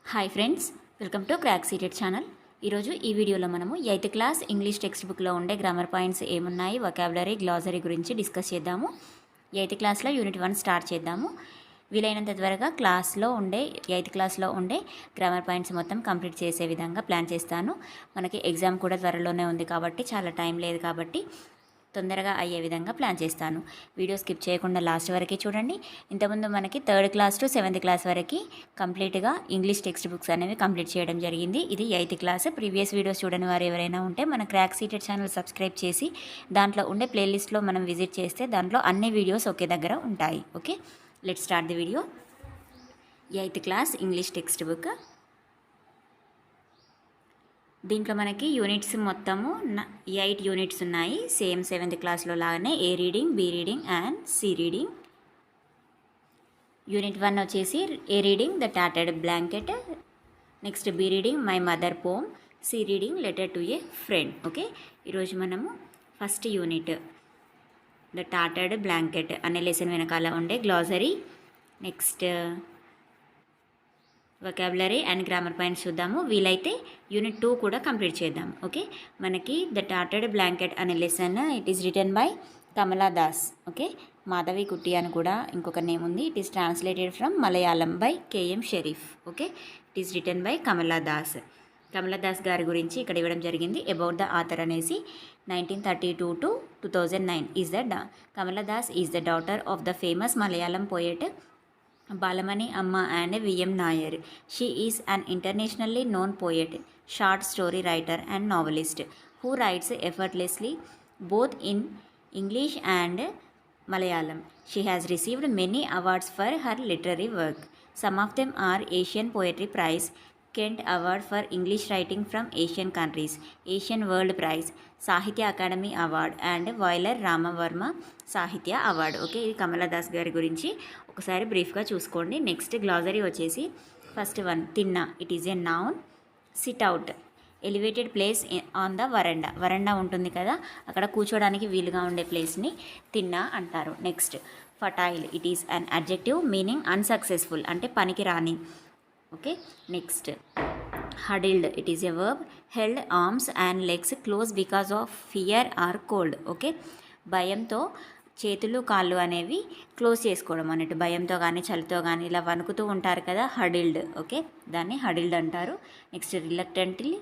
Hi friends, welcome to crack seated channel. ఈరోజు ఈ వీడియోలో మనము 8th క్లాస్ ఇంగ్లీష్ టెక్స్ట్ బుక్లో ఉండే గ్రామర్ పాయింట్స్ ఏమున్నాయి, వొకాబులరీ, గ్లాసరీ గురించి డిస్కస్ చేద్దాము. 8th క్లాస్లో యూనిట్ 1 స్టార్ట్ చేద్దాము. వీలైనంత త్వరగా క్లాస్లో ఉండే 8th క్లాస్లో ఉండే గ్రామర్ పాయింట్స్ మొత్తం కంప్లీట్ చేసే విధంగా ప్లాన్ చేస్తాను. మనకి ఎగ్జామ్ కూడా త్వరలోనే ఉంది కాబట్టి చాలా టైం లేదు కాబట్టి తొందరగా అయ్యే విధంగా ప్లాన్ చేస్తాను. వీడియో స్కిప్ చేయకుండా లాస్ట్ వరకు చూడండి. ఇంతకుముందు మనకి 3rd class to 7th class వరకు కంప్లీట్గా ఇంగ్లీష్ టెక్స్ట్ బుక్స్ అనేవి కంప్లీట్ చేయడం జరిగింది. ఇది 8th క్లాస్. ప్రీవియస్ వీడియోస్ చూడని వారు ఎవరైనా ఉంటే మన క్రాక్ సీటెడ్ ఛానల్ సబ్స్క్రైబ్ చేసి దాంట్లో ఉండే ప్లేలిస్ట్లో మనం విజిట్ చేస్తే దాంట్లో అన్ని వీడియోస్ ఒకే దగ్గర ఉంటాయి. Okay, let's start the video. 8th class English text book. దీంట్లో మనకి యూనిట్స్ మొత్తము 8 యూనిట్స్ ఉన్నాయి. సేమ్ 7th క్లాస్లో లాగానే A reading, B reading and C reading. Unit 1 వచ్చేసి A reading the tattered blanket, next B reading my mother poem, C reading letter to a friend. Okay, ఈరోజు మనము first unit the tattered blanket అనే lesson వెనకాల ఉండే glossary, next vocabulary and grammar points చూద్దాము. వీలైతే unit 2 కూడా complete చేద్దాం. Okay, మనకి ద టాటర్డ్ బ్లాంకెట్ అనే lesson it is written by Kamala Das. Okay, Madhavi Kutty అని కూడా ఇంకొక నేమ్ ఉంది. It is translated from Malayalam by K M Sharif. Okay, it is written by Kamala Das. Kamala Das గారి గురించి ఇక్కడ ఇవ్వడం జరిగింది. అబౌట్ ద ఆథర్ అనేసి 1932 to 2009 is Kamala Das is the daughter of the famous Malayalam poet Balamani Amma and V.M. Nair. She is an internationally known poet, short story writer and novelist who writes effortlessly both in English and Malayalam. She has received many awards for her literary work. Some of them are Asian Poetry Prize, Kent Award for English Writing from Asian Countries, Asian World Prize, సాహిత్య academy award and Vayalar Rama Varma సాహిత్య award. Okay, ఇది కమలా దాస్ గారి గురించి ఒకసారి బ్రీఫ్గా చూసుకోండి. Next glossary వచ్చేసి first one తిన్నా. It is a noun. SIT out, elevated place on the వరండా. వరండా ఉంటుంది కదా, అక్కడ కూర్చోడానికి వీలుగా ఉండే ప్లేస్ని తిన్నా అంటారు. Next futile, it is an adjective meaning unsuccessful అంటే పనికి రాని. Okay, next huddled, it is a verb. Held arms and legs close because of fear or cold. Okay, భయంతో చేతులు కాళ్ళు అనేవి క్లోజ్ చేసుకోవడం అన్నట్టు. భయంతో కానీ చలితో కానీ ఇలా వణుకుతూ ఉంటారు కదా, హడిల్డ్. ఓకే, దాన్ని హడిల్డ్ అంటారు. Next reluctantly,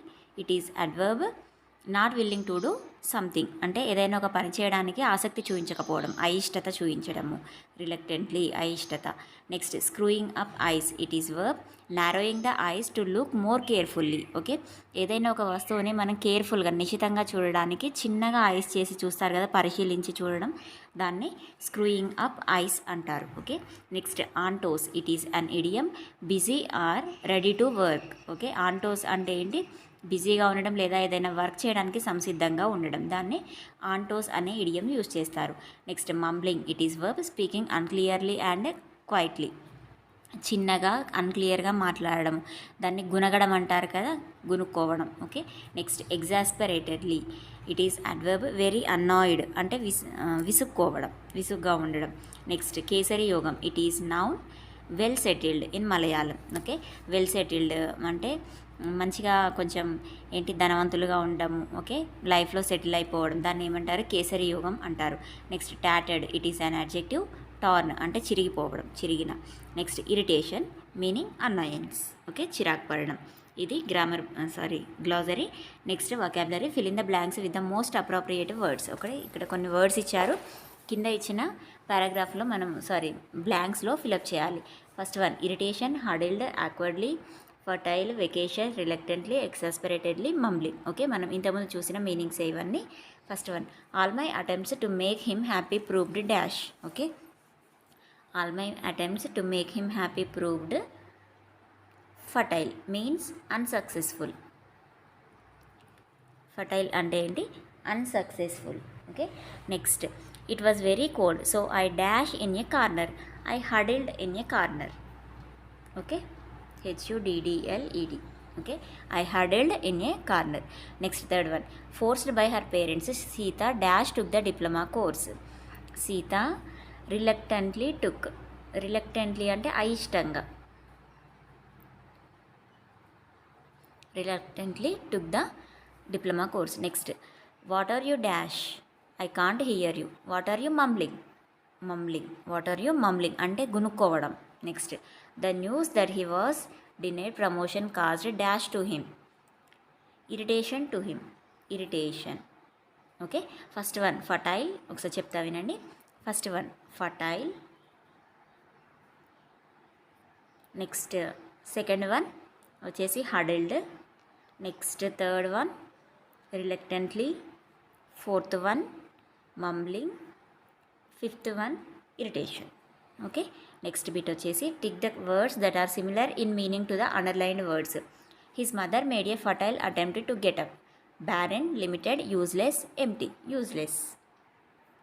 it is adverb. Not willing to do something అంటే ఏదైనా ఒక పని చేయడానికి ఆసక్తి చూపించకపోవడం, అయిష్టత చూపించడము. రిలక్టెంట్లీ, అయిష్టత. Next screwing up ice, it is verb. Narrowing the ice to look more carefully. Okay, ఏదైనా ఒక వస్తువుని మనం కేర్ఫుల్గా నిశితంగా చూడడానికి చిన్నగా ఐస్ చేసి చూస్తారు కదా, పరిశీలించి చూడడం, దాన్ని స్క్రూయింగ్ అప్ ఐస్ అంటారు. Okay, next on toes, it is an idiom. Busy or ready to work. Okay, on toes అంటే ఏంటి? బిజీగా ఉండడం లేదా ఏదైనా వర్క్ చేయడానికి సంసిద్ధంగా ఉండడం, దాన్ని ఆన్టోస్ అనే ఇడియం యూజ్ చేస్తారు. Next mumbling, it is verb. Speaking unclearly and quietly, చిన్నగా అన్క్లియర్గా మాట్లాడడం, దాన్ని గునగడం అంటారు కదా, గునుక్కోవడం. Okay, next exasperatedly, it is adverb. Very annoyed అంటే విసుక్కోవడం, విసుగ్గా ఉండడం. నెక్స్ట్ కేసరి యోగం, it is noun. Well settled in Malayalam. Okay, well settled అంటే మంచిగా కొంచెం ఏంటి ధనవంతులుగా ఉండము. ఓకే, లైఫ్లో సెటిల్ అయిపోవడం, దాన్ని ఏమంటారు? కేసరి యోగం అంటారు. నెక్స్ట్ టాటెడ్, it is an adjective. Torn అంటే చిరిగిపోవడం, చిరిగిన. Next irritation meaning annoyance. Okay, చిరాకు పడడం. ఇది glossary. Next vocabulary. Fill in the blanks with the most appropriate words. Okay, ఇక్కడ కొన్ని వర్డ్స్ ఇచ్చారు, కింద ఇచ్చిన పారాగ్రాఫ్లో మనం బ్లాంక్స్లో ఫిలప్ చేయాలి. First one irritation, huddled, awkwardly, futile, vacation, reluctantly, exasperatedly, mumbling. Okay, మనం ఇంతకుముందు చూసిన మీనింగ్స్ ఇవన్నీ. First one all my attempts to make him happy proved dash. Okay, all my attempts to make him happy proved futile means unsuccessful. Futile అంటే ఏంటి? Unsuccessful. Okay, next it was very cold so I dash in a corner. I huddled in a corner. Okay, HUDDLED. Okay, I huddled in a corner. Next third one forced by her parents Sita dash took the diploma course. Sita reluctantly took. Reluctantly అంటే అయిష్టంగా. reluctantly took the diploma course. Next, what are you dash? I can't hear you. What are you mumbling? What are you mumbling అంటే గునుక్కోవడం. నెక్స్ట్, the news that he was denied promotion caused dash to him. Irritation to him. Irritation. Okay, first one futile. ఒకసారి చెప్తా వినండి. First one futile. Next second one వచ్చేసి huddled. Next third one reluctantly. Fourth one mumbling. Fifth one irritation. Okay, next bit వచ్చేసి tick the words that are similar in meaning to the underlined words. His mother made a futile attempt to get up. barren, limited, useless, empty. Useless.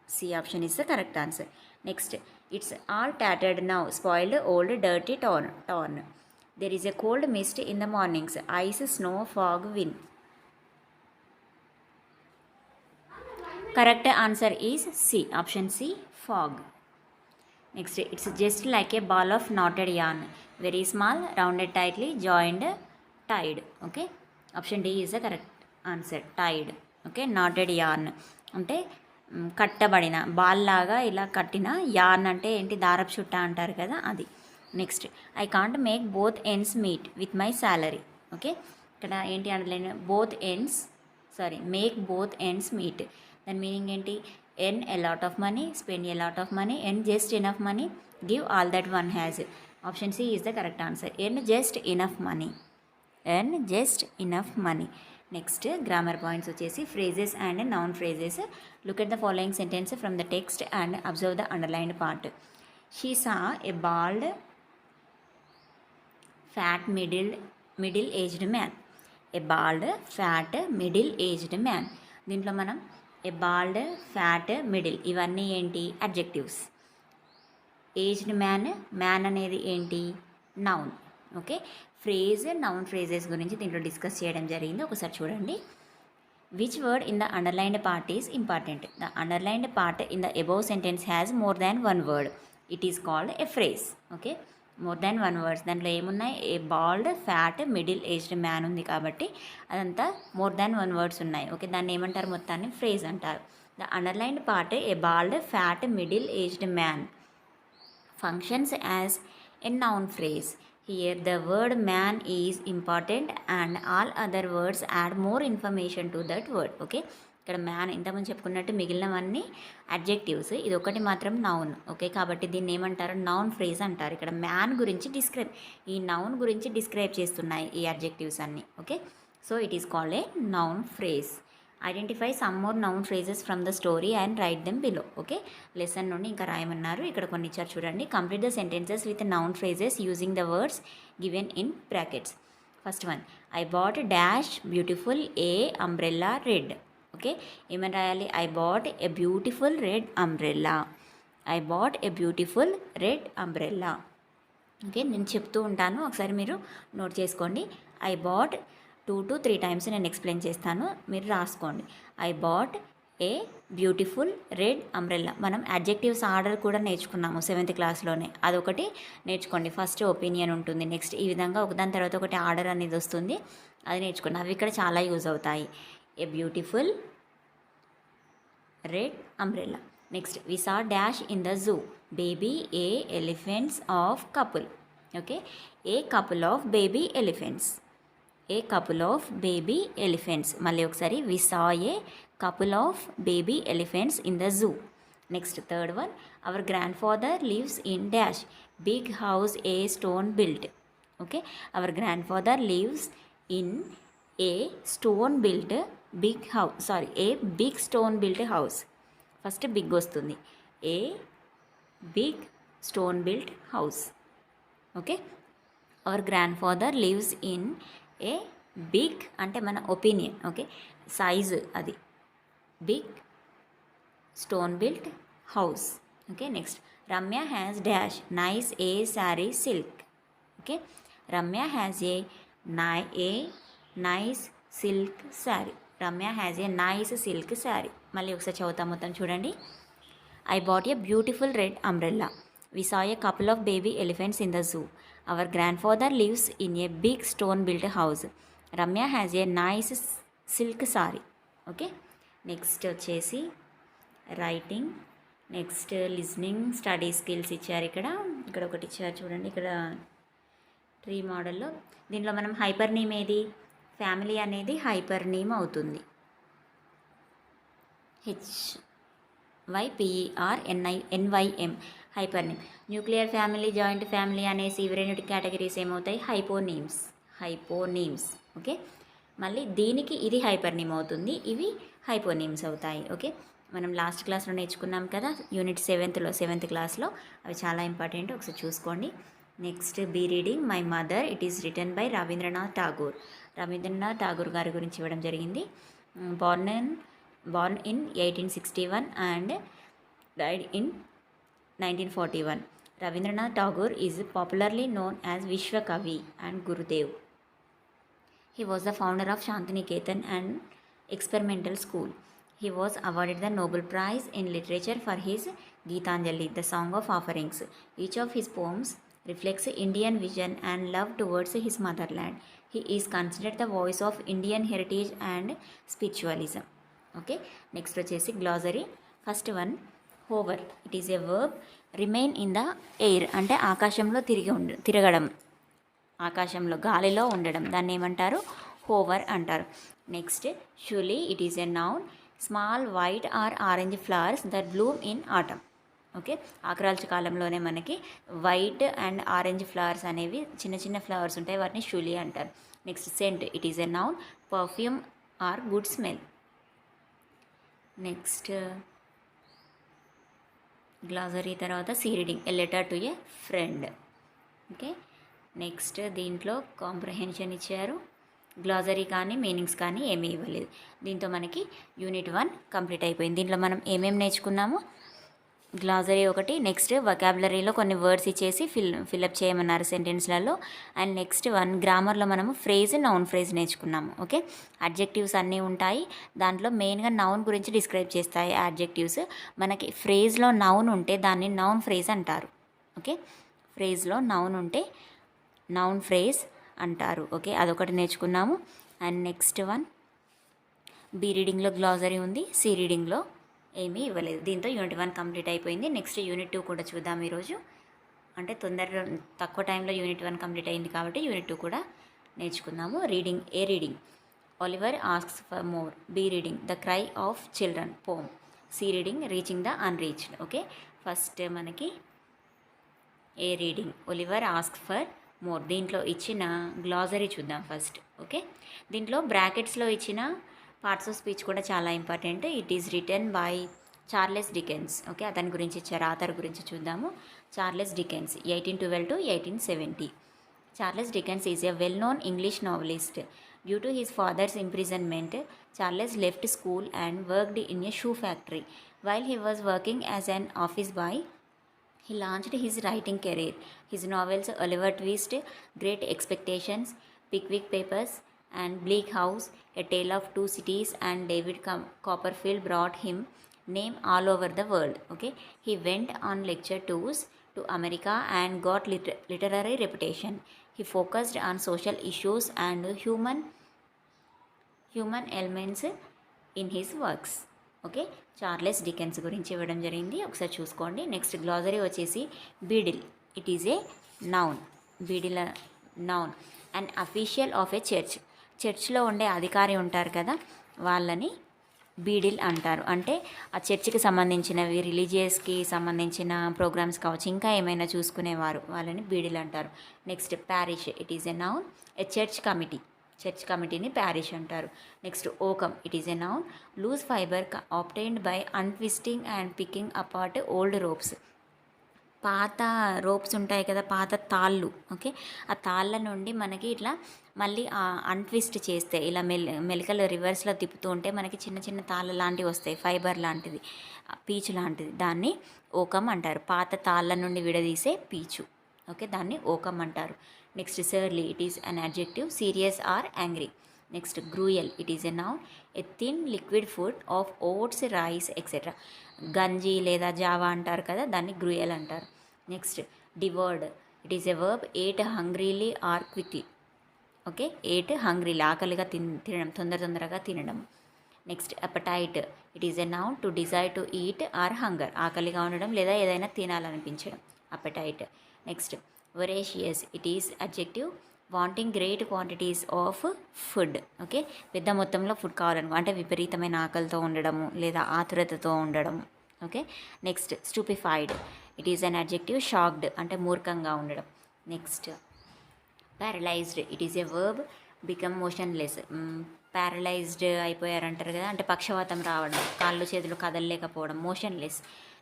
C option is the correct answer. Next, it's all tattered now, spoiled, old, dirty, torn. There is a cold mist in the mornings, ice, snow, fog, wind. Correct answer is C. Option C, fog. Next, it's just like a ball of knotted yarn, very small, rounded tightly, joined, tied. Okay, option D is the correct answer. Tied. Okay, knotted yarn అంటే కట్టబడిన ball లాగా ఇలా కట్టిన. Yarn అంటే ఏంటి, దారపు చుట్ట అంటారు కదా, అది. Next, I can't make both ends meet with my salary. Okay, ఇక్కడ ఏంటి అంటే మేక్ బోత్ ఎండ్స్ మీట్. దాని మీనింగ్ ఏంటి, earn a lot of money, spend a lot of money, earn just enough money, give all that one has. Option C is the correct answer. Earn just enough money. Earn just enough money. Next, grammar points వచ్చేసి phrases and noun phrases. Look at the following sentence from the text and observe the underlined part. She saw a bald fat middle aged man. A bald fat middle aged man. దీంట్లో మనం ఎ bald, fat, middle ఇవన్నీ ఏంటి, adjectives. Aged man అనేది ఏంటి, noun. Okay, phrase, noun phrases గురించి దీంట్లో discuss చేయడం జరిగింది. ఒకసారి చూడండి. Which word in the underlined part is important? The underlined part in the above sentence has more than one word. It is called a phrase. Okay, more than one words. దాంట్లో ఏమున్నాయి, a bald, fat, middle aged man ఉంది కాబట్టి అదంతా more than one words ఉన్నాయి. Okay, దాన్ని ఏమంటారు, మొత్తాన్ని phrase అంటారు. The underlined part a bald, fat, middle aged man functions as a noun phrase. Here the word man is important and all other words add more information to that word. Okay, ఇక్కడ man ఇంతకుముందు చెప్పుకున్నట్టు మిగిలినవన్నీ adjectives, ఇది ఒకటి మాత్రం noun. Okay, కాబట్టి దీన్ని ఏమంటారు, నౌన్ ఫ్రేజ్ అంటారు. ఇక్కడ మ్యాన్ గురించి ఈ నౌన్ గురించి డిస్క్రైబ్ చేస్తున్నాయి ఈ అడ్జెక్టివ్స్ అన్నీ. Okay, so it is called a noun phrase. Identify some more noun phrases from the story and write them below. Okay, lesson నుండి ఇంకా రాయమన్నారు. ఇక్కడ కొన్ని ఇచ్చారు చూడండి. Complete the sentences with noun phrases using the words given in brackets. First one, I bought dash beautiful A umbrella red. Okay, ఏమని రాయాలి, I bought a beautiful red umbrella. I bought a beautiful red umbrella. Okay, నేను చెప్తూ ఉంటాను, ఒకసారి మీరు note చేసుకోండి. I bought 2 to 3 times నేను explain చేస్తాను, మీరు రాసుకోండి. I bought a beautiful red umbrella. మనం అడ్జెక్టివ్స్ ఆర్డర్ కూడా నేర్చుకున్నాము 7th క్లాస్లోనే, అదొకటి నేర్చుకోండి. ఫస్ట్ ఒపీనియన్ ఉంటుంది, నెక్స్ట్ ఈ విధంగా ఒకదాని తర్వాత ఒకటి ఆర్డర్ అనేది వస్తుంది, అది నేర్చుకోండి. అవి ఇక్కడ చాలా యూజ్ అవుతాయి. A beautiful red umbrella. Next, we saw dash in the zoo. Baby a elephants of couple. Okay, a couple of baby elephants. A couple of baby elephants. మళ్ళీ ఒకసారి, we saw a couple of baby elephants in the zoo. Next third one, our grand father lives in dash big house a stone built. Okay, our grand father lives in a stone built big house, a big stone built house. First big వస్తుంది, a big stone built house. Okay, our grand father lives in a big అంటే మన opinion. Okay, size అది, big stone built house. Okay, next, Ramya has dash nice a sari silk. Okay, Ramya has a nice silk sari. Ramya has a nice silk sari. మళ్ళీ ఒకసారి చదువుతాం మొత్తం చూడండి. I bought a beautiful red umbrella. We saw a couple of baby elephants in the zoo. Our grandfather lives in a big stone-built house. Ramya has a nice silk sari. Okay, next వచ్చేసి writing. Next listening, study skills ఇచ్చారు. ఇక్కడ ఒకటి ఇచ్చారు చూడండి, ఇక్కడ tree మోడల్లో. దీంట్లో మనం హైపర్ నేమ్ ఏది, ఫ్యామిలీ అనేది హైపర్ నేమ్ అవుతుంది. HYPERNYM hyper name. Nuclear family, joint family అనేసి ఇవి రెండు కేటగిరీస్ ఏమవుతాయి, హైపోనీమ్స్. ఓకే, మళ్ళీ దీనికి ఇది హైపర్ నేమ్ అవుతుంది, ఇవి హైపోనీమ్స్ అవుతాయి. ఓకే, మనం లాస్ట్ క్లాస్లో నేర్చుకున్నాం కదా, యూనిట్ 7th క్లాస్లో. అవి చాలా ఇంపార్టెంట్, ఒకసారి చూసుకోండి. Next B reading my mother, it is written by Rabindranath Tagore గారి గురించి ఇవ్వడం జరిగింది. born in 1861 and died in 1941. Rabindranath Tagore is popularly known as Vishwa Kavi and Gurudev. He was the founder of Shantiniketan and Experimental School. He was awarded the Nobel Prize in Literature for his Geetanjali, the Song of Offerings. Each of his poems reflects Indian vision and love towards his motherland. He is considered the voice of Indian heritage and spiritualism. Okay, next వచ్చేసి glossary. First one, hover. It is a verb. Remain in the air అంటే ఆకాశంలో తిరగడం, ఆకాశంలో గాలిలో ఉండడం, దాన్ని ఏమంటారు, hover అంటారు. Next shiuli. It is a noun. Small white or orange flowers that bloom in autumn. Okay, ఆకురాల్చు కాలంలోనే మనకి వైట్ అండ్ ఆరెంజ్ ఫ్లవర్స్ అనేవి చిన్న చిన్న ఫ్లవర్స్ ఉంటాయి, వాటిని షులీ అంటారు. Next scent. It is a noun. Perfume or good smell. Next glossary తర్వాత C reading, a letter to a friend. Okay, next దీంట్లో కాంప్రహెన్షన్ ఇచ్చారు. గ్లాజరీ కానీ మీనింగ్స్ కానీ ఏమీ ఇవ్వలేదు. దీంతో మనకి యూనిట్ 1 కంప్లీట్ అయిపోయింది. దీంట్లో మనం ఏమేమి నేర్చుకున్నాము, గ్లాజరీ ఒకటి, నెక్స్ట్ వొకాబులరీలో కొన్ని వర్డ్స్ ఇచ్చేసి ఫిల్అప్ చేయమన్నారు సెంటెన్స్లలో. అండ్ నెక్స్ట్ వన్, గ్రామర్లో మనము నౌన్ ఫ్రేజ్ నేర్చుకున్నాము. ఓకే, అడ్జెక్టివ్స్ అన్నీ ఉంటాయి, దాంట్లో మెయిన్గా నౌన్ గురించి డిస్క్రైబ్ చేస్తాయి అడ్జెక్టివ్స్. మనకి ఫ్రేజ్లో నౌన్ ఉంటే దాన్ని నౌన్ ఫ్రేజ్ అంటారు. ఓకే, ఫ్రేజ్లో నౌన్ ఉంటే నౌన్ ఫ్రేజ్ అంటారు. ఓకే, అదొకటి నేర్చుకున్నాము. అండ్ నెక్స్ట్ వన్, బీ రీడింగ్లో గ్లాజరీ ఉంది, సి రీడింగ్లో ఏమీ ఇవ్వలేదు. దీంతో యూనిట్ 1 కంప్లీట్ అయిపోయింది. నెక్స్ట్ యూనిట్ 2 కూడా చూద్దాం ఈరోజు. అంటే తక్కువ టైంలో యూనిట్ 1 కంప్లీట్ అయింది కాబట్టి యూనిట్ 2 కూడా నేర్చుకుందాము. Reading. A reading, Oliver asks for more. B reading, the cry of children, poem. C reading, reaching the unreached. Okay, first మనకి A reading, Oliver ask for more. దీంట్లో ఇచ్చిన గ్లాజరీ చూద్దాం first. Okay, దీంట్లో బ్రాకెట్స్లో ఇచ్చిన parts of speech కూడా చాలా important. It is written by Charles Dickens. Okay, అతని గురించి ఇచ్చారు, ఆథర్ గురించి చూద్దాము. Charles Dickens, 1812 to 1870. Charles Dickens is a well known English novelist. Due to his father's imprisonment, Charles left school and worked in a shoe factory. While he was working as an office boy, he launched his writing career. His novels Oliver Twist, Great Expectations, Pickwick Papers, and Bleak House, A Tale of Two Cities, and David Copperfield brought him name all over the world. Okay, he went on lecture tours to America and got literary reputation. He focused on social issues and human elements in his works. Okay, Charles Dickens గురించి ఇవ్వడం జరిగింది, ఒకసారి చూసుకోండి. Next glossary వచ్చేసి beadle. It is a noun. Beadle noun, and official of a చర్చ్లో ఉండే అధికారి ఉంటారు కదా, వాళ్ళని బీడిల్ అంటారు. అంటే ఆ చర్చికి సంబంధించినవి, రిలీజియస్కి సంబంధించిన ప్రోగ్రామ్స్ కావచ్చు, ఇంకా ఏమైనా చూసుకునేవారు, వాళ్ళని బీడిల్ అంటారు. Next parish. It is a noun. A church కమిటీని ప్యారిష్ అంటారు. Next oakum. It is a noun. Loose fibre obtained by untwisting and picking apart old ropes. పాత రోప్స్ ఉంటాయి కదా, పాత తాళ్ళు. ఓకే, ఆ తాళ్ళ నుండి మనకి ఇట్లా మళ్ళీ అన్ట్విస్ట్ చేస్తే, ఇలా మెలికలు రివర్స్లో తిప్పుతూ ఉంటే మనకి చిన్న చిన్న తాళ్ళ లాంటివి వస్తాయి, ఫైబర్ లాంటిది, పీచు లాంటిది, దాన్ని ఓకమ్ అంటారు. పాత తాళ్ళ నుండి విడదీసే పీచు. ఓకే, దాన్ని ఓకమ్ అంటారు. Next surly. It is an adjective, serious or angry. Next gruel. It is a noun. A thin liquid food of oats, rice etcetera. గంజి లేదా జావా అంటారు కదా, దాన్ని గ్రూయల్ అంటారు. Next devoured. It is a verb. Ate hungrily or quickly. Okay, ate hungry ఆకలిగా తినడం, తొందరగా తినడం. Next appetite, it is a noun to desire to eat or hunger, ఆకలిగా ఉండడం లేదా ఏదైనా తినాలనిపించడం, appetite. Next voracious, it is adjective wanting great quantities of food. Okay, పెద్ద మొత్తంలో ఫుడ్ కావాలనుకో, అంటే విపరీతమైన ఆకలితో ఉండడము లేదా ఆతురతతో ఉండడం. Okay, next stupefied, it is an adjective shocked, అంటే మూర్ఖంగా ఉండడం. Next paralysed, it is a verb become motionless, paralysed అయిపోయారంటారు కదా, అంటే పక్షవాతం రావడం, కాళ్ళు చేతులు కదలలేకపోవడం, motionless.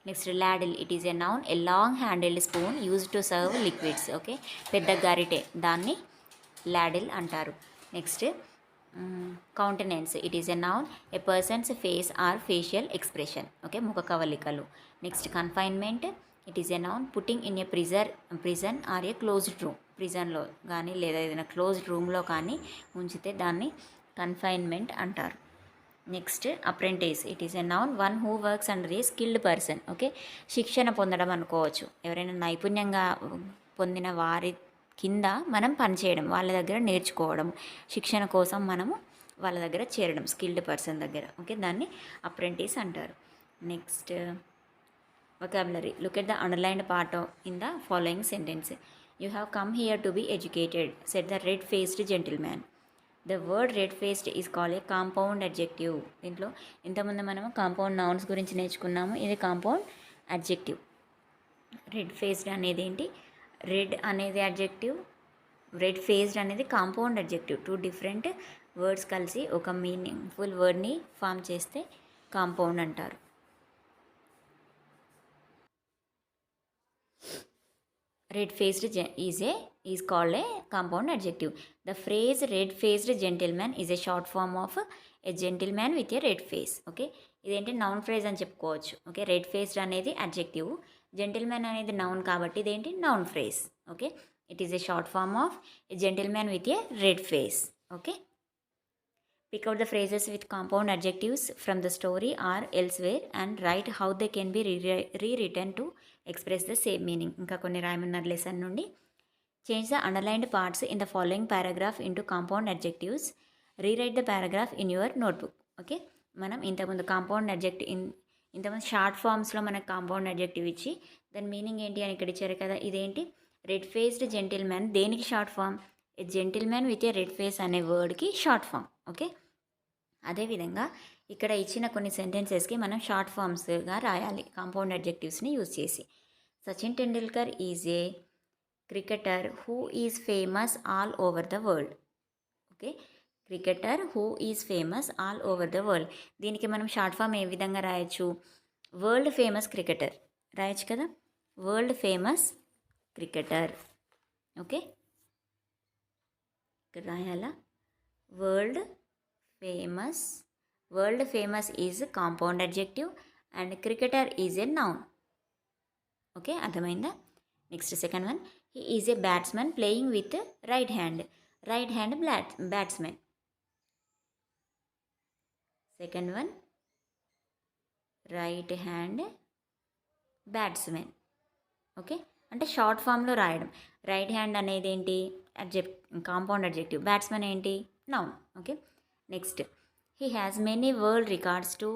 Next ladle, it is a noun a long handled spoon use to serve liquids. Okay, పెద్ద గరిటె, దాన్ని లాడిల్ అంటారు. Next countenance, it is a noun a person's face or facial expression. Okay, ముఖ కవలికలు. Next confinement, it is a noun putting in a prison or a closed room, ప్రిజన్లో కానీ లేదా ఏదైనా క్లోజ్డ్ రూమ్లో కానీ ఉంచితే దాన్ని కన్ఫైన్మెంట్ అంటారు. Next apprentice, it is a noun one who works under A skilled person. Okay, శిక్షణ పొందడం అనుకోవచ్చు, ఎవరైనా నైపుణ్యంగా పొందిన వారి కింద మనం పనిచేయడం, వాళ్ళ దగ్గర నేర్చుకోవడం, శిక్షణ కోసం మనము వాళ్ళ దగ్గర చేరడం, స్కిల్డ్ పర్సన్ దగ్గర. ఓకే, దాన్ని అప్రెంటిస్ అంటారు. Next vocabulary, look at the underlined part in the following sentence. You have come here to be educated, said the red-faced gentleman. The word red-faced is called a compound adjective. దీంట్లో ఇంతకుముందు మనము compound nouns గురించి నేర్చుకున్నాము, ఇది compound adjective. Red faced అనేది ఏంటి, red అనేది adjective, red faced అనేది compound adjective. Two different words కలిసి ఒక మీనింగ్ఫుల్ వర్డ్ని ఫామ్ చేస్తే కాంపౌండ్ అంటారు. Red-faced is called a compound adjective. The phrase red-faced gentleman is a short form of a gentleman with a red face. Okay, ఇదేంటి noun phrase అని చెప్పుకోవచ్చు. Okay, red faced అనేది adjective, gentlemen అనేది noun కాబట్టి ఇదేంటి noun phrase. Okay, it is a short form of a gentlemen with a red face. Okay, pick out the phrases with compound adjectives from the story or elsewhere and write how they can be rewritten to express the same meaning. ఇంకా కొన్ని రాయమన్నారు lesson నుండి. Change the underlined parts in the following paragraph into compound adjectives. Rewrite the paragraph in your notebook. Okay, మనం ఇంతకుముందు compound adjective ఇంతకుముందు short ఫామ్స్లో మనకు compound adjective ఇచ్చి దాని meaning ఏంటి అని ఇక్కడ ఇచ్చారు కదా, ఇదేంటి రెడ్ ఫేస్డ్ జెంటిల్మెన్, దేనికి short form, a gentlemen with a red face అనే వర్డ్కి షార్ట్ ఫామ్. ఓకే, అదేవిధంగా ఇక్కడ ఇచ్చిన కొన్ని సెంటెన్సెస్కి మనం షార్ట్ ఫామ్స్గా రాయాలి కాంపౌండ్ అడ్జెక్టివ్స్ని యూజ్ చేసి. Sachin Tendulkar is a cricketer who is famous all over the world. Okay, cricketer who is famous all over the world, దీనికి మనం షార్ట్ ఫామ్ ఏ విధంగా రాయొచ్చు, వరల్డ్ ఫేమస్ క్రికెటర్ రాయొచ్చు కదా, వరల్డ్ ఫేమస్ క్రికెటర్. ఓకే, ఇక్కడ రాయాలా, world famous is compound adjective and cricketer is a noun. Okay, అర్థమైందా. Next second one, he is a batsmen playing with right hand batsmen. Second one, right hand batsmen. Okay, అంటే short ఫామ్లో రాయడం. Right hand అనేది ఏంటి, compound adjective, batsmen ఏంటి, noun. Okay, next, he has many world records to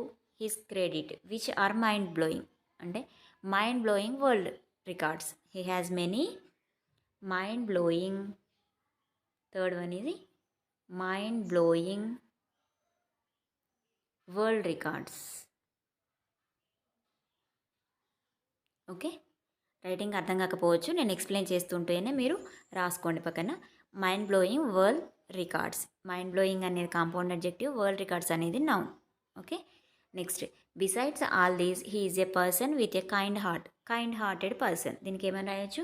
his credit which are mind blowing, అంటే mind blowing world records. He has many mind blowing, third one ఇది mind blowing world records. Okay, writing అర్థం కాకపోవచ్చు, నేను explain చేస్తుంటేనే మీరు రాసుకోండి పక్కన. Mind blowing world records, mind blowing అనేది కాంపౌండ్ అడ్జెక్టివ్, వరల్డ్ రికార్డ్స్ అనేది noun. Okay, next, besides all these he is a person with a kind hearted person, దీనికి ఏమైనా రాయొచ్చు,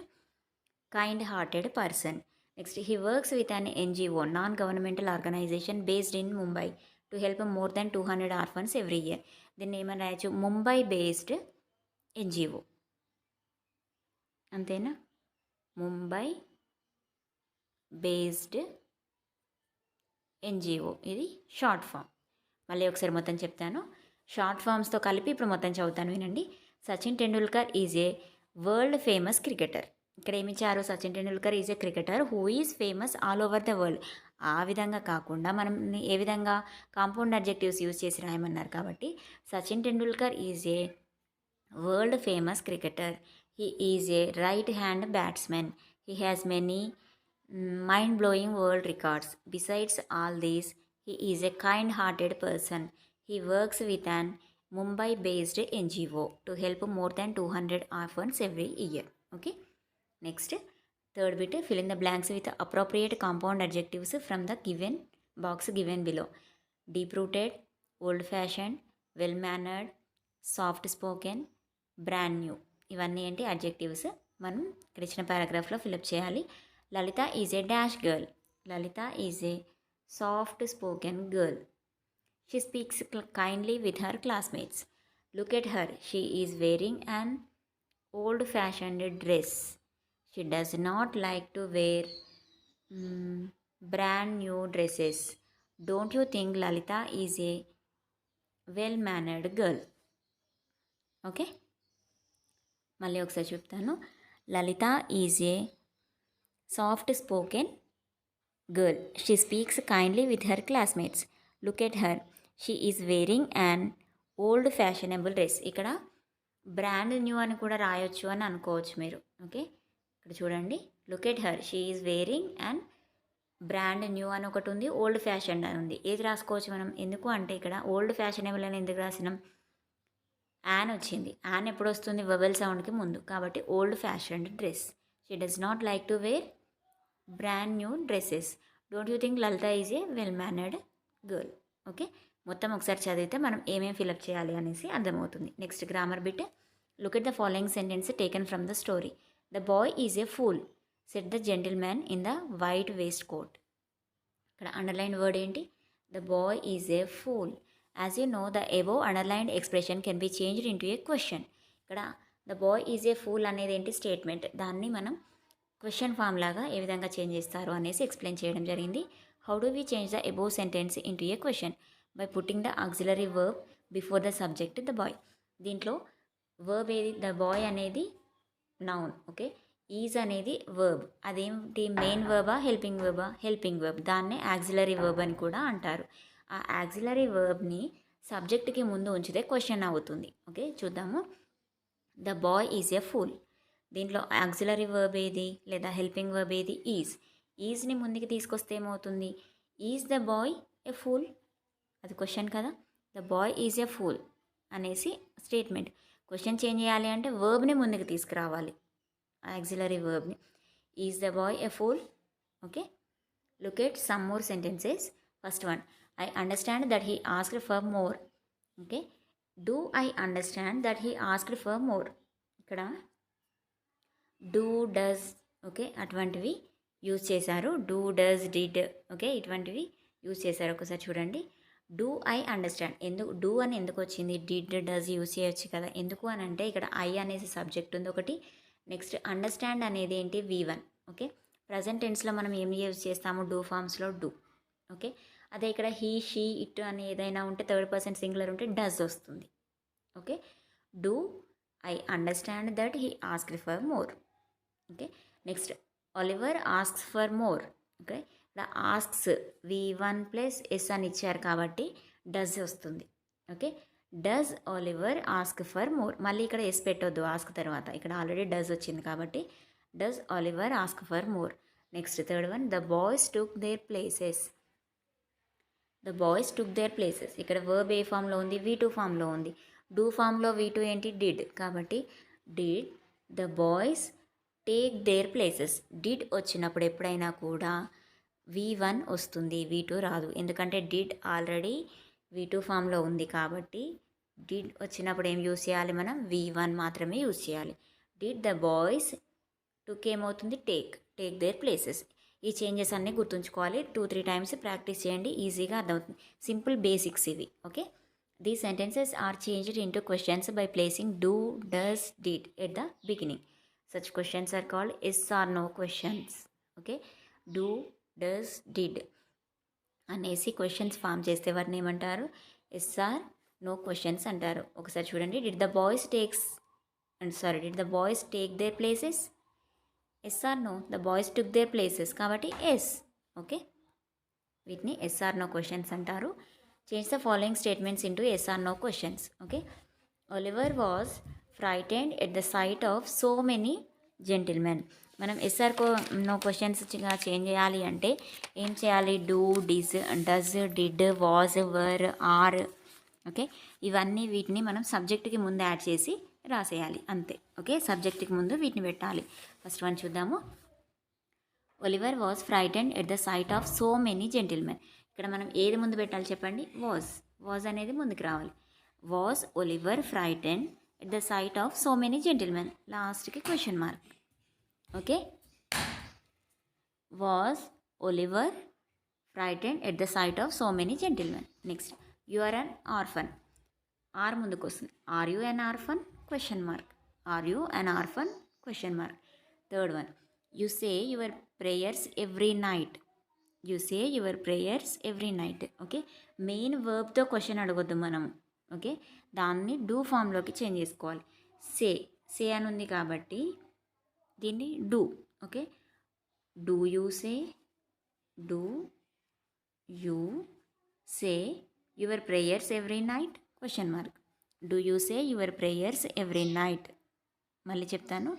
kind hearted person. Next, he works with an NGO, non governmental organisation based in Mumbai to help more than 200 orphans every year, దీన్ని ఏమైనా రాయొచ్చు, Mumbai based NGO. అంతేనా, Mumbai based NGO, ఇది short form. మళ్ళీ ఒకసారి మొత్తం చెప్తాను, షార్ట్ ఫామ్స్తో కలిపి ఇప్పుడు మొత్తం చదువుతాను, వినండి. Sachin Tendulkar is a world famous cricketer. ఇక్కడ ఏమి ఇచ్చారు, Sachin Tendulkar is a cricketer who is famous all over the world. ఆ విధంగా కాకుండా మనం ఏ విధంగా కాంపౌండ్ అడ్జెక్టివ్స్ యూజ్ చేసి రాయమన్నారు కాబట్టి Sachin Tendulkar is a world famous cricketer. He is A right hand batsmen. He has many mind blowing world records. Besides all these, he is a kind hearted person. He works with an Mumbai based NGO to help more than 200 orphans every year. Okay, next, third bit, fill in the blanks with appropriate compound adjectives from the given box given below. Deep rooted, old fashioned, well mannered, soft spoken, brand new. ఇవన్నీ ఏంటి adjectives. మనం ఇక్కడ ఇచ్చిన పారాగ్రాఫ్లో fill up చేయాలి. Lalitha is a dash girl. Lalitha is a soft spoken girl. She speaks kindly with her classmates. Look at her, she is wearing an old fashioned dress. She does not like to wear brand new dresses. Don't you think Lalitha is a well mannered girl. Okay, మళ్ళీ ఒకసారి చెప్తాను. Lalitha is a soft spoken girl. She speaks kindly with her classmates. Look at her, she is wearing and old fashionable dress. ఇక్కడ brand new అని కూడా రాయొచ్చు అని అనుకోవచ్చు మీరు. ఓకే, ఇక్కడ చూడండి, look at her, she is wearing and brand new అని ఒకటి ఉంది, ఓల్డ్ ఫ్యాషన్ అని ఉంది. ఏది రాసుకోవచ్చు మనం? ఎందుకు అంటే ఇక్కడ ఓల్డ్ ఫ్యాషనబుల్ అని ఎందుకు రాసినాం? యాన్ వచ్చింది. యాన్ ఎప్పుడు వస్తుంది? వవెల్ సౌండ్కి ముందు. కాబట్టి old fashioned dress. She does not like to wear brand new dresses. Don't you think Lalitha is a well mannered girl. Okay, మొత్తం ఒకసారి చదివితే మనం ఏమేమి ఫిలప్ చేయాలి అనేసి అర్థమవుతుంది. Next grammar bit. Look at the following sentence taken from the story. The boy is a fool, said the gentleman in the white waist coat. ఇక్కడ underline word ఏంటి? The boy is a fool. As you know, the above underlined expression can be changed into a question. ఇక్కడ the boy is a fool అనేది ఏంటి? Statement. దాన్ని మనం question form లాగా ఏ విధంగా change చేస్తారు అనేసి ఎక్స్ప్లెయిన్ చేయడం జరిగింది. How do we change the above sentence into a question? By putting the auxiliary verb before the subject the boy. దీంట్లో వర్బ్ ఏది? ద బాయ్ అనేది నౌన్. ఓకే, ఈజ్ అనేది వర్బ్. అదేంటి? మెయిన్ వర్బా హెల్పింగ్ వర్బా? Helping verb. దాన్నే auxiliary verb అని కూడా అంటారు. ఆ ఆక్సిలరీ వర్బ్ని సబ్జెక్ట్కి ముందు ఉంచితే క్వశ్చన్ అవుతుంది. ఓకే, చూద్దాము. The boy is a fool. దీంట్లో ఆక్సిలరీ వర్బ్ ఏది లేదా హెల్పింగ్ వర్బ్ ఏది? ఈజ్. ఈజ్ని ముందుకి తీసుకొస్తే ఏమవుతుంది? Is the boy a fool? అది క్వశ్చన్ కదా. The boy is a fool అనేసి స్టేట్మెంట్. క్వశ్చన్ చేంజ్ చేయాలి అంటే వర్బ్ని ముందుకు తీసుకురావాలి, ఆక్సిలరీ వర్బ్ని. Is the boy a fool? Okay, look at some more sentences. First one, I understand that he asked for more. Okay, do I understand that he asked for more? ఇక్కడ do, does, okay, అటువంటివి use చేశారు. do, does, did, okay, ఇటువంటివి use చేశారు. ఒకసారి చూడండి. do I understand. ఎందుకు do అని ఎందుకు వచ్చింది? did, does యూజ్ చేయొచ్చు కదా. ఎందుకు అని అంటే ఇక్కడ I అనేసి సబ్జెక్ట్ ఉంది ఒకటి. నెక్స్ట్ అండర్స్టాండ్ అనేది ఏంటి? V1. ఓకే, ప్రజెంట్ టెన్స్లో మనం ఏం యూజ్ చేస్తాము? Do ఫామ్స్లో do. ఓకే, అదే ఇక్కడ హీ, షీ, ఇట్ అని ఏదైనా ఉంటే థర్డ్ పర్సన్ సింగులర్ ఉంటే డస్ వస్తుంది. Okay, do I understand that he asked for more. Okay, next Oliver asks for more. Okay, ఇక్కడ ఆస్క్స్ V1 ప్లస్ ఎస్ అని ఇచ్చారు కాబట్టి డస్ వస్తుంది. Okay, does Oliver ask for more. మళ్ళీ ఇక్కడ yes పెట్టొద్దు ఆస్క్ తర్వాత, ఇక్కడ ఆల్రెడీ డస్ వచ్చింది కాబట్టి does Oliver ask for more. Next third one, the boys took their places. The boys took their places. ఇక్కడ వర్బ్ ఏ ఫామ్లో ఉంది? V2 ఫామ్లో ఉంది. డూ ఫామ్లో V2 ఏంటి? డిడ్. కాబట్టి did the boys take their places. Did వచ్చినప్పుడు ఎప్పుడైనా కూడా V1 వస్తుంది, V2 రాదు. ఎందుకంటే డిడ్ ఆల్రెడీ V2 ఫామ్లో ఉంది కాబట్టి డిడ్ వచ్చినప్పుడు ఏం యూజ్ చేయాలి మనం? V1 మాత్రమే యూజ్ చేయాలి. డిడ్ ద బాయ్స్ టుక్ ఏమవుతుంది? Take their places. ఈ చేంజెస్ అన్నీ గుర్తుంచుకోవాలి. 2-3 టైమ్స్ ప్రాక్టీస్ చేయండి, ఈజీగా అర్థమవుతుంది. సింపుల్ బేసిక్స్ ఇవి. Okay, these sentences are changed into questions by placing do, does, did at the beginning. Such questions are called yes or no questions. Okay, do, does, did అనేసి questions form చేస్తే వాటిని ఏమంటారు? Yes or no questions అంటారు. ఒకసారి చూడండి. Did the boys take their places? Yes or no the boys took their places కాబట్టి yes. Okay, వీటిని yes or no questions అంటారు. Change the following statements into yes or no questions. Okay, Oliver was frightened at the sight of so many gentlemen. మనం yes or no క్వశ్చన్స్గా change చేయాలి అంటే ఏం చేయాలి? Do, does, did, was, were, are. Okay, ఇవన్నీ వీటిని మనం సబ్జెక్ట్కి ముందు యాడ్ చేసి రాసేయాలి అంతే. ఓకే, సబ్జెక్ట్కి ముందు వీటిని పెట్టాలి. ఫస్ట్ వన్ చూద్దాము. Oliver was frightened at the sight of so many gentlemen. ఇక్కడ మనం ఏది ముందు పెట్టాలి చెప్పండి? వాజ్ అనేది ముందుకు రావాలి. Was Oliver frightened at the sight of so many gentlemen, లాస్ట్కి question mark. Okay, was Oliver frightened at the sight of so many gentlemen. Next, you are an orphan. Are ముందుకు వస్తుంది. Are you an orphan? Question mark. Are you an orphan? Question mark. Third one, you say your prayers every night. You say your prayers every night. Okay, main వర్బ్తో question అడగొద్దు మనం. Okay, దాన్ని do ఫామ్లోకి change చేసుకోవాలి. సే అని ఉంది కాబట్టి దీన్ని do. Okay, do you say, do you say your prayers every night? Question mark. Do you say your prayers every night? మళ్ళీ చెప్తాను,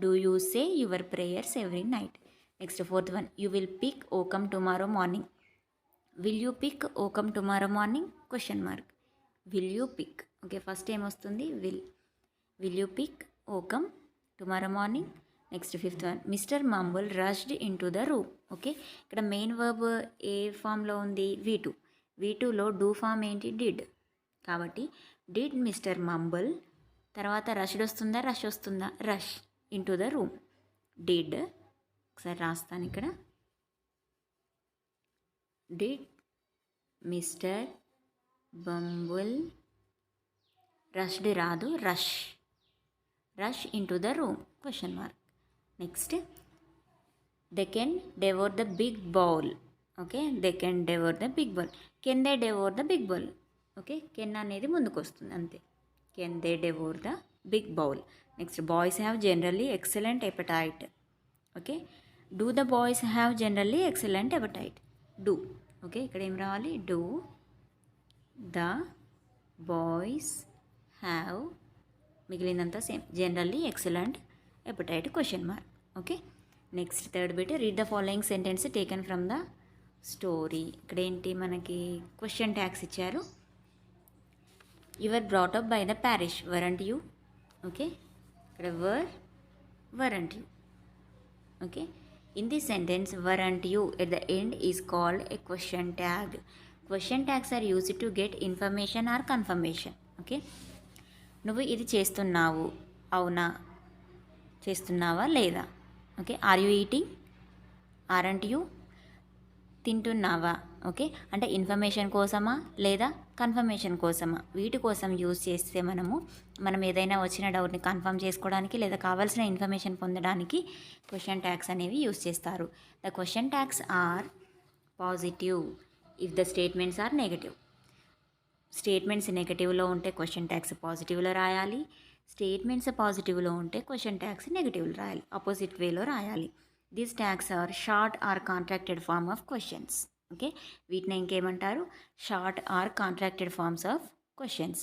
do you say your prayers every night. Next fourth one, you will pick oakum tomorrow morning. Will you pick oakum tomorrow morning? Question mark. Will you pick. Okay, first ఏమొస్తుంది? Will you pick oakum tomorrow morning. Next fifth one, mister Mumble rushed in to the room. Okay, ఇక్కడ main verb ఏ ఫామ్లో ఉంది? V2. V2లో do form ఏంటి? Did. కాబట్టి did mister Mumble, తర్వాత rushed వస్తుందా? Rush in to the room. Did, ఒకసారి రాస్తాను ఇక్కడ. డిడ్ మిస్టర్ బంబుల్, రష్డ్ రాదు, rush in to the room? Question mark. Next, they can devour the big bowl. Okay, they can devour the big bowl. Can they devour the big bowl? Okay, can అనేది ముందుకు వస్తుంది అంతే. Can they devour the big bowl. Next, boys have generally excellent appetite. Okay, do the boys have generally excellent appetite? Do. Okay, ఇక్కడ ఏం రావాలి? Do the boys have, మిగిలినంతా same, generally excellent appetite? Question mark. Okay, next third bit, read the following sentence taken from the story. ఇక్కడ ఏంటి మనకి? Question tags ఇచ్చారు. You were brought up by the parish, weren't you? Okay, ఇక్కడ weren't you? Okay, in this sentence weren't you at the end is called a question tag. Question tags are used to get information or confirmation. Okay, నువ్వు ఇది చేస్తున్నావు, అవునా, చేస్తున్నావా లేదా? Okay, are you eating? Aren't you? తింటున్నావా? Okay, అంటే information కోసమా లేదా కన్ఫర్మేషన్ కోసమా? వీటి కోసం యూజ్ చేస్తే మనం ఏదైనా వచ్చిన డౌట్ని కన్ఫర్మ్ చేసుకోవడానికి లేదా కావాల్సిన ఇన్ఫర్మేషన్ పొందడానికి క్వశ్చన్ ట్యాగ్స్ అనేవి యూజ్ చేస్తారు. The question tags are positive if the statements are negative. Statements నెగటివ్లో ఉంటే క్వశ్చన్ ట్యాగ్స్ పాజిటివ్లో రాయాలి. స్టేట్మెంట్స్ పాజిటివ్లో ఉంటే క్వశ్చన్ ట్యాగ్స్ నెగటివ్లో రాయాలి, ఆపోజిట్ వేలో రాయాలి. These tags are short or contracted form of questions. Okay, వీటిని ఇంకేమంటారు? Short or contracted forms of questions.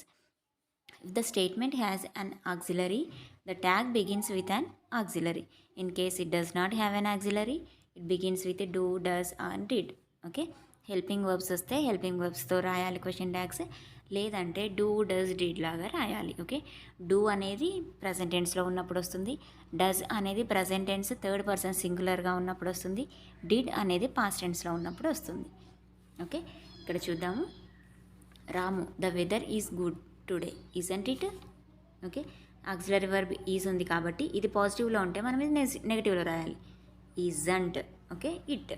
If the statement has an auxiliary, the tag begins with an auxiliary. In case it does not have an auxiliary, it begins with do, does or did. Okay, helping verbs వస్తే helping వర్బ్స్తో రాయాలి question tags, లేదంటే do, does, did లాగా రాయాలి. Okay, do అనేది present టెన్స్లో ఉన్నప్పుడు వస్తుంది. డస్ అనేది ప్రజెంట్ టెన్స్ థర్డ్ పర్సన్ సింగులర్గా ఉన్నప్పుడు వస్తుంది. డిడ్ అనేది పాస్ట్ టెన్స్లో ఉన్నప్పుడు వస్తుంది. ఓకే, ఇక్కడ చూద్దాము. Ramu, the weather is good today, isn't it? Okay, auxiliary verb is ఉంది కాబట్టి ఇది పాజిటివ్లో ఉంటే మనం ఇది నెగిటివ్లో రాయాలి, ఇజంట్. Okay, it.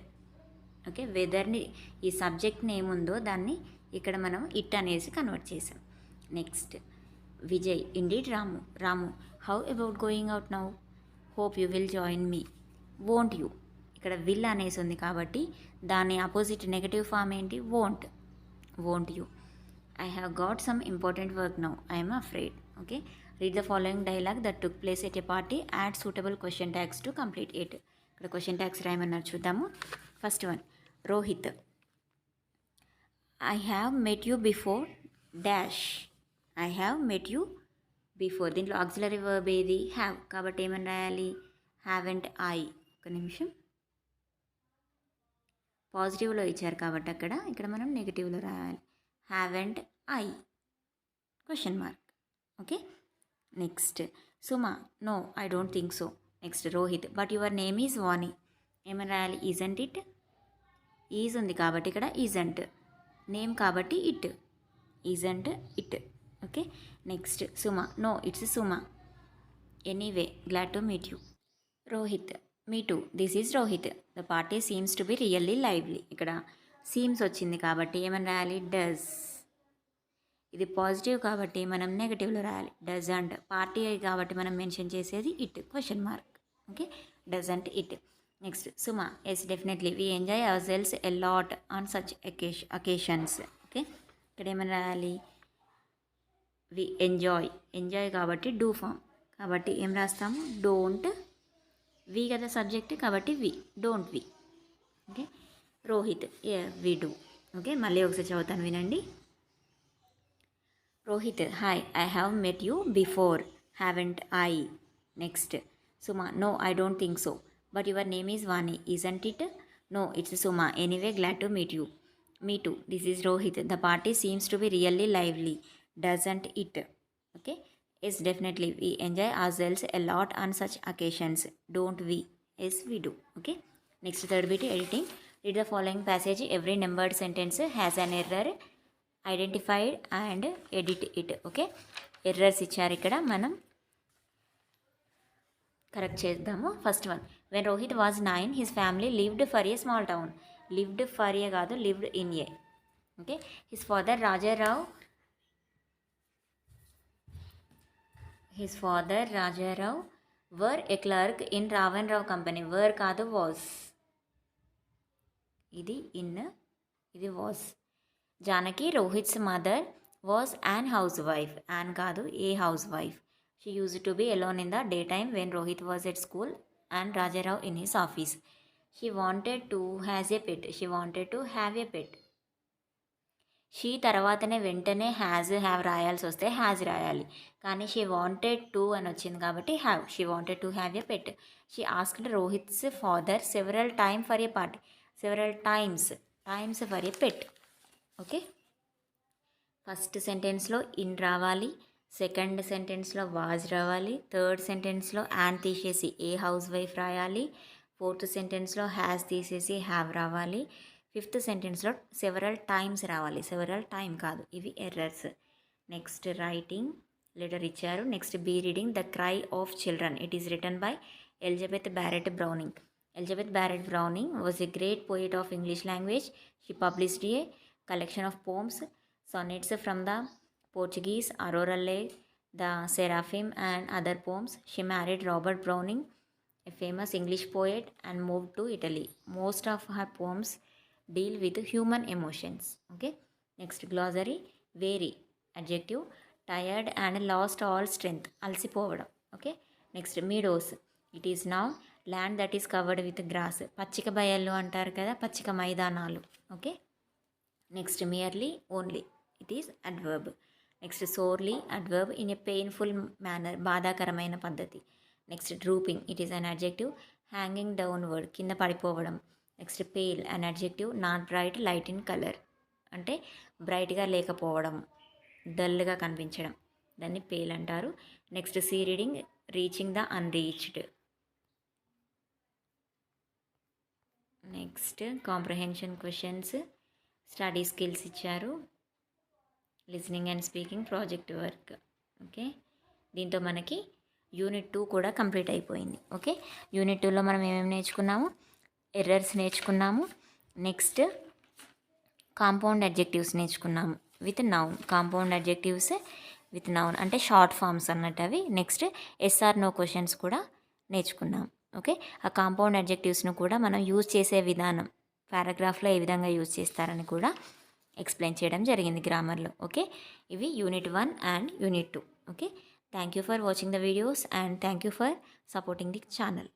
ఓకే, వెదర్ని ఈ సబ్జెక్ట్ నేమ్ ఉందో దాన్ని ఇక్కడ మనం ఇట్ అనేసి కన్వర్ట్ చేసాం. Next, Vijay, indeed Ramu, how about going out now? Hope you will join me. Won't you, ఇక్కడ విల్ అనేసి ఉంది కాబట్టి దాని ఆపోజిట్ నెగటివ్ ఫామ్ ఏంటి? Won't you. I have got some important work now, I'm afraid. Okay, read the following dialogue that took place at a party, add suitable question tags to complete it. ఇక్కడ question tags రాయమన్నారు, చూద్దాము. First one, Rohit, I have met you before dash. I have met you before, దీంట్లో auxiliary verb ఏది? Have, కాబట్టి ఏమని రాయాలి? Haven't I. ఒక నిమిషం, పాజిటివ్లో ఇచ్చారు కాబట్టి ఇక్కడ మనం నెగిటివ్లో రాయాలి. Haven't I question mark. Okay, next Suma, no I don't think so. Next Rohit, but your name is Vani. ఏమని రాయాలి? Isn't it. ఈజ్ ఉంది కాబట్టి ఇక్కడ ఈజంట్, నేమ్ కాబట్టి it, isn't it. Okay, next Suma, no it's Suma. Anyway, glad to meet you. Rohit, me too, this is Rohit. The party seems to be really lively. ఇక్కడ seems వచ్చింది కాబట్టి ఏమని రాయాలి? డస్. ఇది పాజిటివ్ కాబట్టి మనం నెగటివ్లో రాయాలి. డజంట్. పార్టీ కాబట్టి మనం మెన్షన్ చేసేది it question mark. Okay, doesn't it. Next Suma, yes definitely we enjoy ourselves a lot on such occasions. Okay, ఇక్కడ ఏమని రాయాలి? We enjoy. ఎంజాయ్ కాబట్టి డూ ఫామ్, కాబట్టి ఏం రాస్తాము? డోంట్. వి కదా సబ్జెక్ట్, కాబట్టి we, don't we. Okay, Rohit, we do. Okay, మళ్ళీ ఒకసారి చదువుతాను, వినండి. Rohit, hi, I have met you before, haven't I. Next Suma, no I don't think so, but your name is Vani, isn't it? No it's Suma. Anyway, glad to meet you. Me too, this is Rohit. The party seems to be really lively. Doesn't it? Okay, yes definitely we enjoy ourselves a lot on such occasions. Don't we? Yes we do. Okay, next third bit, editing. Read the following passage. Every numbered sentence has an error identified and edit it. Okay, errors ఇచ్చారు, ఇక్కడ మనం correct చేద్దాము. First one, when Rohit was 9 his family lived for a small town. lived for a కాదు, lived in a. Okay, his father Rajarao were a clerk in Ravan Rao company. Were కాదు, was. ఇది in, ఇది was. Janaki, Rohit's mother, was an housewife. An కాదు, a housewife. She used to be alone in the daytime when Rohit was at school and Rajarao in his office. She wanted to have a pet. She wanted to have a pet. She తర్వాతనే వెంటనే have రాయాల్సి వస్తే has రాయాలి, కానీ she wanted to అని వచ్చింది కాబట్టి have. She wanted to have a pet. She asked Rohit's father several times for a pet. Okay, first సెంటెన్స్లో ఇన్ రావాలి, సెకండ్ సెంటెన్స్లో వాజ్ రావాలి, థర్డ్ సెంటెన్స్లో యాన్ తీసేసి ఏ హౌస్ వైఫ్ రాయాలి, ఫోర్త్ సెంటెన్స్లో హ్యాజ్ తీసేసి హ్యావ్ రావాలి, ఫిఫ్త్ సెంటెన్స్లో సెవరల్ టైమ్స్ రావాలి, సెవరల్ టైమ్ కాదు. ఇవి ఎర్రర్స్. నెక్స్ట్ రైటింగ్ లెటర్ ఇచ్చారు. Next B reading the cry of children. It is written by Elizabeth barrette Browning. Elizabeth Barrett Browning was a great poet of English language. She published a collection of poems, sonnets from the Portuguese, Aurora, the Seraphim and other poems. She married Robert Browning, a famous English poet, and moved to Italy. Most of her poems deal with human emotions. Okay, next glossary. Weary, adjective, tired and lost all strength, alsipovadam. Okay, next meadows. It is now land that is covered with grass. పచ్చిక బయళ్ళు అంటారు కదా, పచ్చిక మైదానాలు. Okay, next merely, only. It is adverb. Next sorely, adverb, in a painful manner, బాధాకరమైన పద్ధతి. Next drooping, it is an adjective, hanging downward, కింద పడిపోవడం. Next pale, an adjective, not bright, light in colour, అంటే బ్రైట్గా లేకపోవడం, డల్గా కనిపించడం, దాన్ని పేల్ అంటారు. Next C reading, reaching the unreached. Next comprehension questions, study skills ఇచ్చారు, listening and speaking, project work. Okay, దీంతో మనకి యూనిట్ 2 కూడా కంప్లీట్ అయిపోయింది. ఓకే, యూనిట్ 2లో మనం ఏమేమి నేర్చుకున్నాము? ఎర్రర్స్ నేర్చుకున్నాము. నెక్స్ట్ కాంపౌండ్ అడ్జెక్టివ్స్ నేర్చుకున్నాము with noun. Compound adjectives with noun అంటే షార్ట్ ఫామ్స్ అన్నట్టు అవి. నెక్స్ట్ ఎస్ఆర్ నో క్వశ్చన్స్ కూడా నేర్చుకున్నాం. ఓకే, ఆ కాంపౌండ్ అడ్జెక్టివ్స్ను కూడా మనం యూజ్ చేసే విధానం, పారాగ్రాఫ్లో ఏ విధంగా యూజ్ చేస్తారని కూడా ఎక్స్ప్లెయిన్ చేయడం జరిగింది గ్రామర్లో. ఓకే, ఇవి unit 1 and unit 2. Okay, Thank you for watching the videos and thank you for supporting the channel.